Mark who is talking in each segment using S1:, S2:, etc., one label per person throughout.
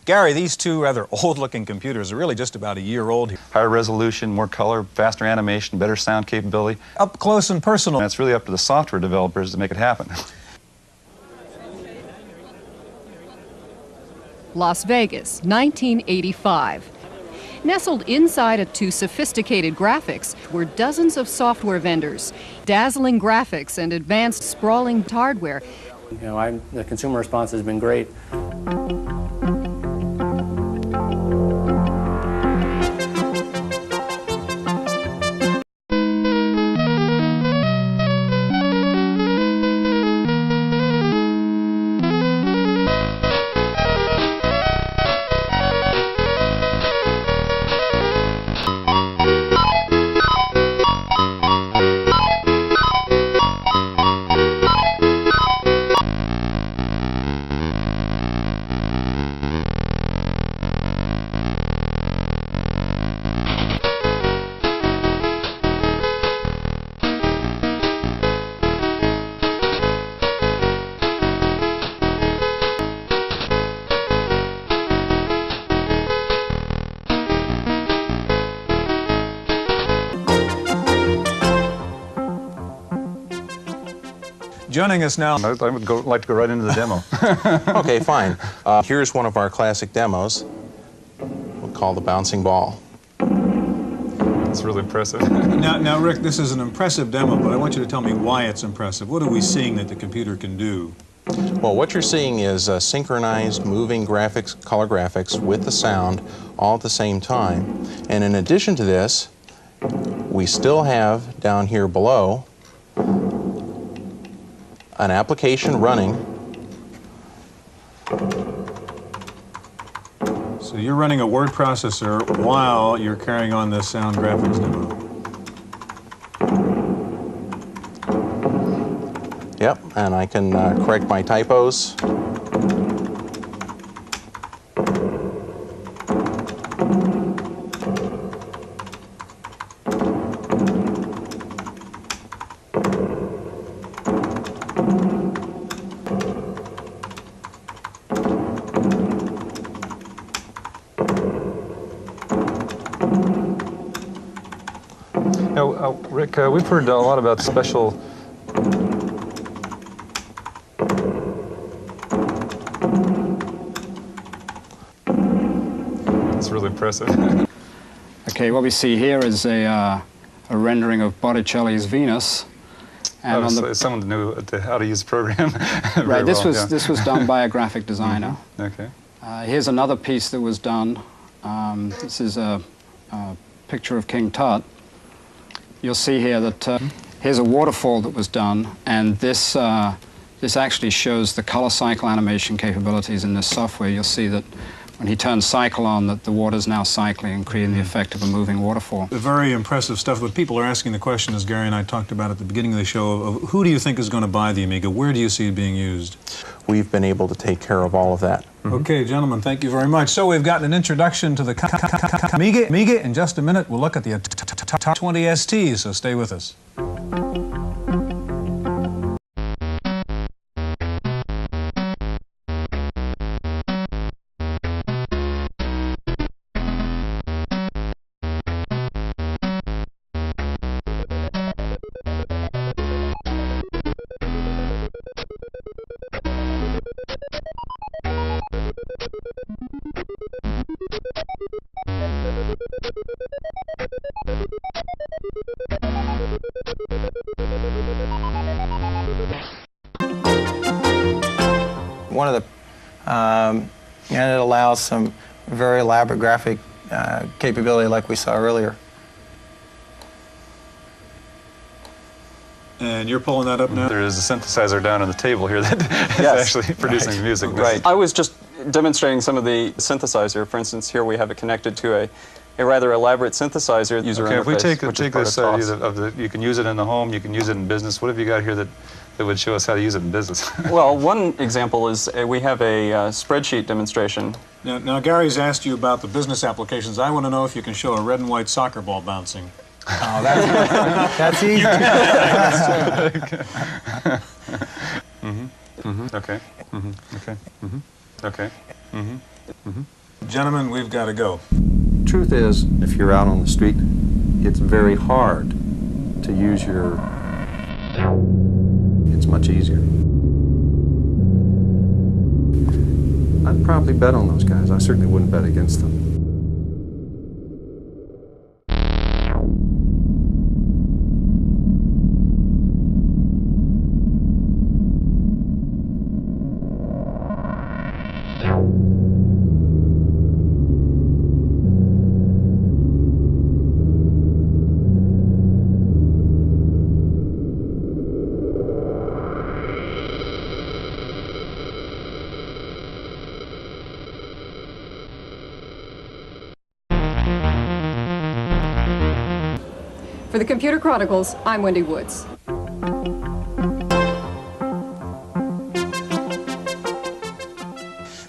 S1: Gary, these two rather old-looking computers are really just about a year old here.
S2: Higher resolution, more color, faster animation, better sound capability.
S1: Up close and personal.
S2: And it's really up to the software developers to make it happen.
S3: Las Vegas, 1985. Nestled inside of two sophisticated graphics were dozens of software vendors, dazzling graphics and advanced sprawling hardware.
S4: You know, the consumer response has been great.
S1: Joining us now.
S2: I would like to go right into the demo.
S5: Okay, fine. Here's one of our classic demos. We'll call the bouncing ball.
S2: It's really impressive.
S1: Now, Rick, this is an impressive demo, but I want you to tell me why it's impressive. What are we seeing that the computer can do?
S5: Well, what you're seeing is synchronized moving graphics, color graphics with the sound all at the same time. And in addition to this, we still have down here below an application running.
S1: So you're running a word processor while you're carrying on this sound graphics demo.
S5: Yep, and I can correct my typos.
S2: Now, Rick, we've heard a lot about special. It's really impressive.
S6: Okay, what we see here is a rendering of Botticelli's Venus. And
S2: someone knew how to use the program.
S6: Right, this was done by a graphic designer.
S2: Okay.
S6: Here's another piece that was done. This is a picture of King Tut. You'll see here that here's a waterfall that was done, and this actually shows the color cycle animation capabilities in this software. You'll see that when he turns cycle on, that the water's now cycling and creating the effect of a moving waterfall.
S1: Very impressive stuff, but people are asking the question, as Gary and I talked about at the beginning of the show, of who do you think is going to buy the Amiga? Where do you see it being used?
S5: We've been able to take care of all of that.
S1: Okay, gentlemen, thank you very much. So we've gotten an introduction to the Amiga. In just a minute, we'll look at the 20 ST, so stay with us.
S7: One of the, and it allows some very elaborate graphic capability like we saw earlier.
S1: And you're pulling that up now?
S2: There is a synthesizer down on the table here that is actually producing music.
S8: Right. I was just demonstrating some of the synthesizer. For instance, here we have it connected to a rather elaborate synthesizer user interface.
S2: Okay, if we take this idea of you can use it in the home, you can use it in business, what have you got here that would show us how to use it in business?
S8: Well, one example is we have a spreadsheet demonstration.
S1: Now, Gary's asked you about the business applications. I want to know if you can show a red and white soccer ball bouncing.
S7: Oh, that's easy.
S2: Okay. Okay. Okay.
S1: Gentlemen, we've got to go.
S9: Truth is, if you're out on the street, it's very hard to use your... It's much easier. I'd probably bet on those guys. I certainly wouldn't bet against them.
S3: For the Computer Chronicles, I'm Wendy Woods.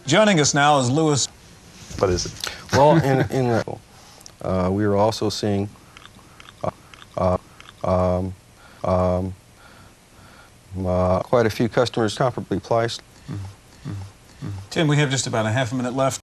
S1: Joining us now is Louis.
S2: What is it?
S9: Well, in the, we were also seeing quite a few customers comparably priced.
S1: Tim, we have just about a half a minute left.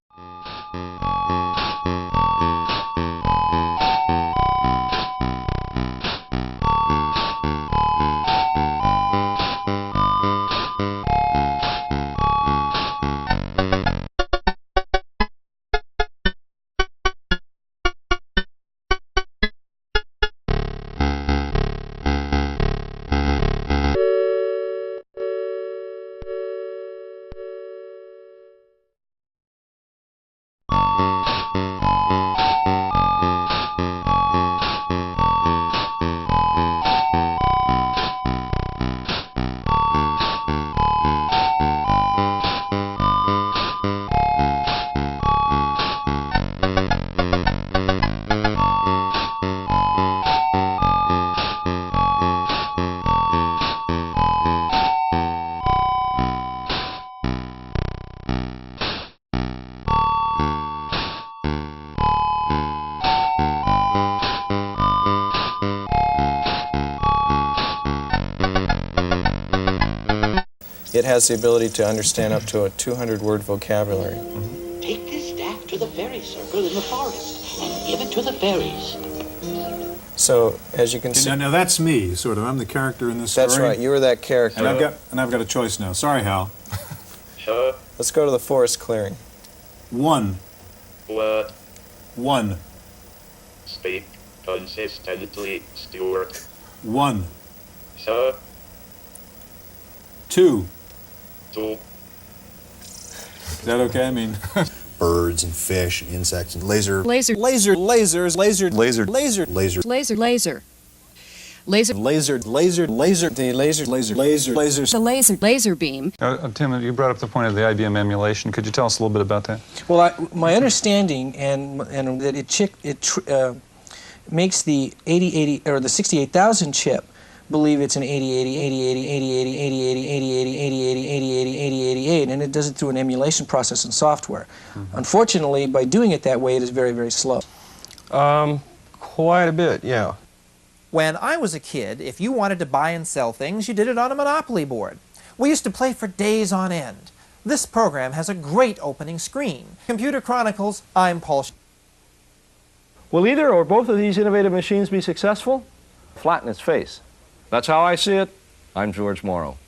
S7: It has the ability to understand up to a 200-word vocabulary.
S10: Take this staff to the fairy circle in the forest and give it to the fairies.
S7: So, as you can see...
S1: Now that's me, sort of. I'm the character in this story.
S7: That's right. You were that character.
S1: And I've got a choice now. Sorry, Hal.
S7: Let's go to the forest clearing.
S1: 1.
S10: What?
S1: 1.
S10: Speak consistently, Stuart.
S1: 1.
S10: Sir.
S1: 2.
S10: 2.
S1: Is that okay? I mean...
S11: Birds and fish and insects and laser.
S3: Laser.
S11: Laser. Lasers. Laser.
S2: Laser.
S11: Laser. Laser.
S3: Laser. Laser. Laser.
S11: Laser. Laser. Laser.
S7: The laser.
S11: Laser. Laser. Lasers.
S3: The laser beam.
S2: Tim, you brought up the point of the IBM emulation. Could you tell us a little bit about that?
S12: Well, my understanding and that it makes the 8080 or the 68,000 chip believe it's an 8080, 8080, 8080, 8080, 8080, 8080, 8080, 8088, and it does it through an emulation process in software. Unfortunately, by doing it that way, it is very, very slow.
S9: Quite a bit, yeah.
S13: When I was a kid, if you wanted to buy and sell things, you did it on a Monopoly board. We used to play for days on end. This program has a great opening screen. Computer Chronicles, I'm Paul.
S9: Will either or both of these innovative machines be successful? Flatten its face. That's how I see it. I'm George Morrow.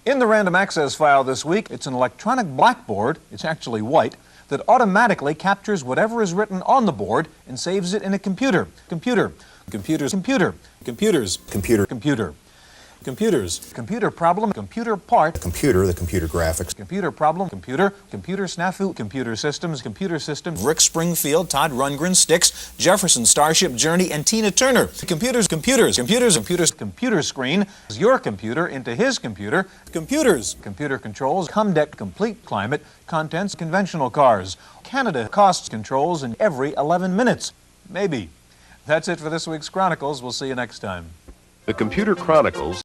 S1: In the random access file this week, it's an electronic blackboard, it's actually white, that automatically captures whatever is written on the board and saves it in a computer. Computer. Computers. Computer. Computers. Computer. Computer. Computers. Computer problem. Computer part.
S11: Computer, the computer graphics.
S1: Computer problem. Computer. Computer snafu. Computer systems. Computer systems. Rick Springfield, Todd Rundgren, Styx, Jefferson, Starship, Journey, and Tina Turner. Computers. Computers. Computers. Computers. Computer screen. Your computer into his computer. Computers. Computer controls. ComDeck complete climate. Contents. Conventional cars. Canada costs controls in every 11 minutes. Maybe. That's it for this week's Chronicles. We'll see you next time.
S14: The Computer Chronicles